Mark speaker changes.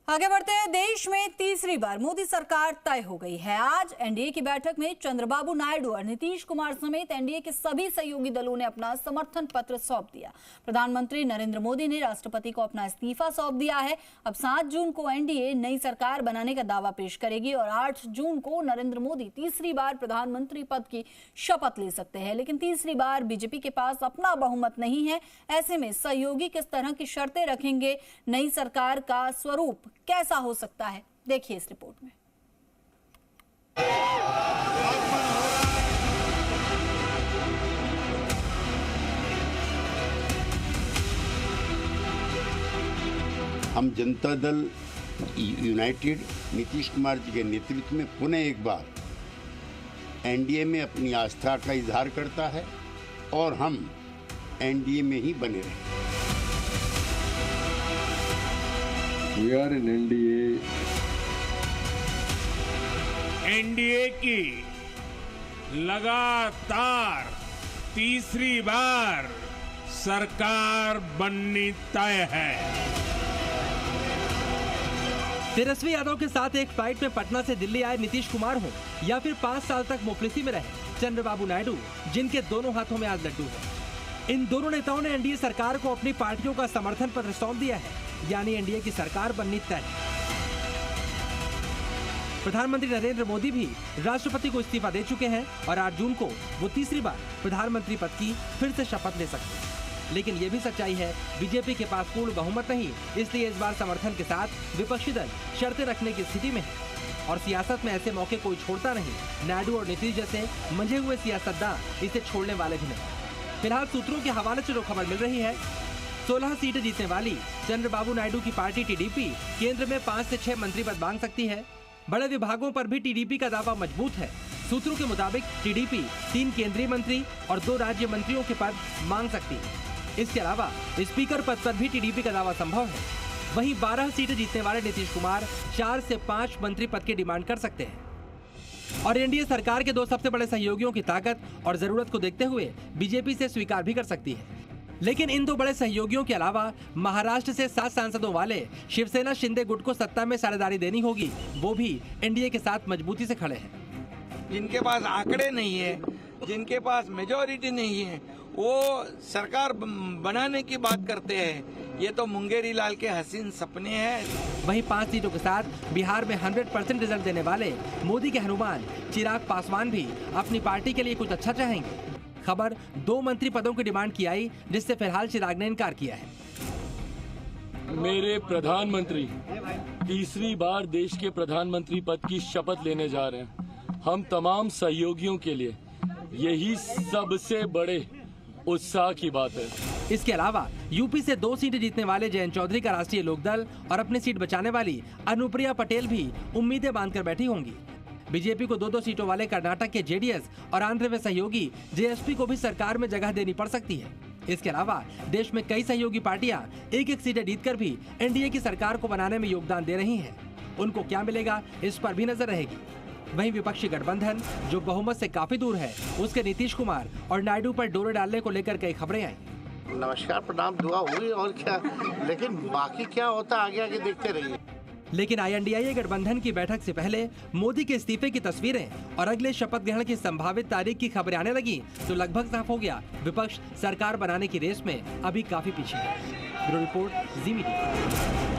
Speaker 1: आगे बढ़ते हैं। देश में तीसरी बार मोदी सरकार तय हो गई है। आज एनडीए की बैठक में चंद्रबाबू नायडू और नीतीश कुमार समेत एनडीए के सभी सहयोगी दलों ने अपना समर्थन पत्र सौंप दिया। प्रधानमंत्री नरेंद्र मोदी ने राष्ट्रपति को अपना इस्तीफा सौंप दिया है। अब 7 जून को एनडीए नई सरकार बनाने का दावा पेश करेगी और 8 जून को नरेंद्र मोदी तीसरी बार प्रधानमंत्री पद की शपथ ले सकते हैं। लेकिन तीसरी बार बीजेपी के पास अपना बहुमत नहीं है। ऐसे में सहयोगी किस तरह की शर्तें रखेंगे, नई सरकार का स्वरूप कैसा हो सकता है, देखिए इस रिपोर्ट में।
Speaker 2: हम जनता दल यूनाइटेड नीतीश कुमार जी के नेतृत्व में पुनः एक बार एनडीए में अपनी आस्था का इजहार करता है और हम एनडीए में ही बने रहें।
Speaker 3: We are in NDA.
Speaker 4: NDA की लगातार तीसरी बार सरकार बननी तय है।
Speaker 5: तेजस्वी यादव के साथ एक फ्लाइट में पटना से दिल्ली आए नीतीश कुमार हो या फिर 5 साल तक मुफलिसी में रहे चंद्रबाबू नायडू, जिनके दोनों हाथों में आज लड्डू है। इन दोनों नेताओं ने एनडीए सरकार को अपनी पार्टियों का समर्थन पत्र सौंप दिया है, यानी एनडीए की सरकार बननी तय है। प्रधानमंत्री नरेंद्र मोदी भी राष्ट्रपति को इस्तीफा दे चुके हैं और 8 जून को वो तीसरी बार प्रधानमंत्री पद की फिर से शपथ ले सकते हैं। लेकिन ये भी सच्चाई है, बीजेपी के पास पूर्ण बहुमत नहीं, इसलिए इस बार समर्थन के साथ विपक्षी दल शर्तें रखने की स्थिति में है और सियासत में ऐसे मौके कोई छोड़ता नहीं। नायडू और नीतीश जैसे मंझे हुए सियासतदान इसे छोड़ने वाले भी नहीं। फिलहाल सूत्रों के हवाले से जो खबर मिल रही है, 16 सीटें जीतने वाली चंद्रबाबू नायडू की पार्टी टीडीपी केंद्र में 5 से 6 मंत्री पद मांग सकती है। बड़े विभागों पर भी टीडीपी का दावा मजबूत है। सूत्रों के मुताबिक टीडीपी 3 केंद्रीय मंत्री और 2 राज्य मंत्रियों के पद मांग सकती है। इसके अलावा स्पीकर पद पर भी टीडीपी का दावा संभव है। वहीं 12 सीटें जीतने वाले नीतीश कुमार 4 से 5 मंत्री पद की डिमांड कर सकते हैं। और एनडीए सरकार के 2 सबसे बड़े सहयोगियों की ताकत और जरूरत को देखते हुए बीजेपी से स्वीकार भी कर सकती है। लेकिन इन 2 बड़े सहयोगियों के अलावा महाराष्ट्र से 7 सांसदों वाले शिवसेना शिंदे गुट को सत्ता में साझेदारी देनी होगी। वो भी एनडीए के साथ मजबूती से खड़े हैं।
Speaker 6: जिनके पास आंकड़े नहीं है, जिनके पास मेजॉरिटी नहीं है, वो सरकार बनाने की बात करते हैं। ये तो मुंगेरी लाल के हसीन सपने हैं।
Speaker 5: वहीं 5 सीटों के साथ बिहार में 100% रिजल्ट देने वाले मोदी के हनुमान चिराग पासवान भी अपनी पार्टी के लिए कुछ अच्छा चाहेंगे। खबर 2 मंत्री पदों की डिमांड की आई, जिससे फिलहाल चिराग ने इनकार किया है।
Speaker 3: मेरे प्रधानमंत्री तीसरी बार देश के प्रधानमंत्री पद की शपथ लेने जा रहे हैं। हम तमाम सहयोगियों के लिए यही सबसे बड़े उत्साह की बात है।
Speaker 5: इसके अलावा यूपी से 2 सीटें जीतने वाले जयंत चौधरी का राष्ट्रीय लोकदल और अपनी सीट बचाने वाली अनुप्रिया पटेल भी उम्मीदें बांधकर बैठी होंगी। बीजेपी को 2-2 सीटों वाले कर्नाटक के जेडीएस और आंध्र में सहयोगी जेएसपी को भी सरकार में जगह देनी पड़ सकती है। इसके अलावा देश में कई सहयोगी पार्टियां 1-1 सीटें जीतकर भी एनडीए की सरकार को बनाने में योगदान दे रही हैं। उनको क्या मिलेगा, इस पर भी नजर रहेगी। वहीं विपक्षी गठबंधन जो बहुमत से काफी दूर है, उसके नीतीश कुमार और नायडू पर डोरे डालने को लेकर कई खबरें आई।
Speaker 7: नमस्कार, प्रणाम, दुआ हुई और क्या, लेकिन बाकी क्या होता आगे आगे देखते रहिए।
Speaker 5: लेकिन INDIA गठबंधन की बैठक से पहले मोदी के इस्तीफे की तस्वीरें और अगले शपथ ग्रहण की संभावित तारीख की खबरें आने लगी तो लगभग साफ हो गया, विपक्ष सरकार बनाने की रेस में अभी काफी पीछे है। ब्यूरो रिपोर्ट, जी मीडिया।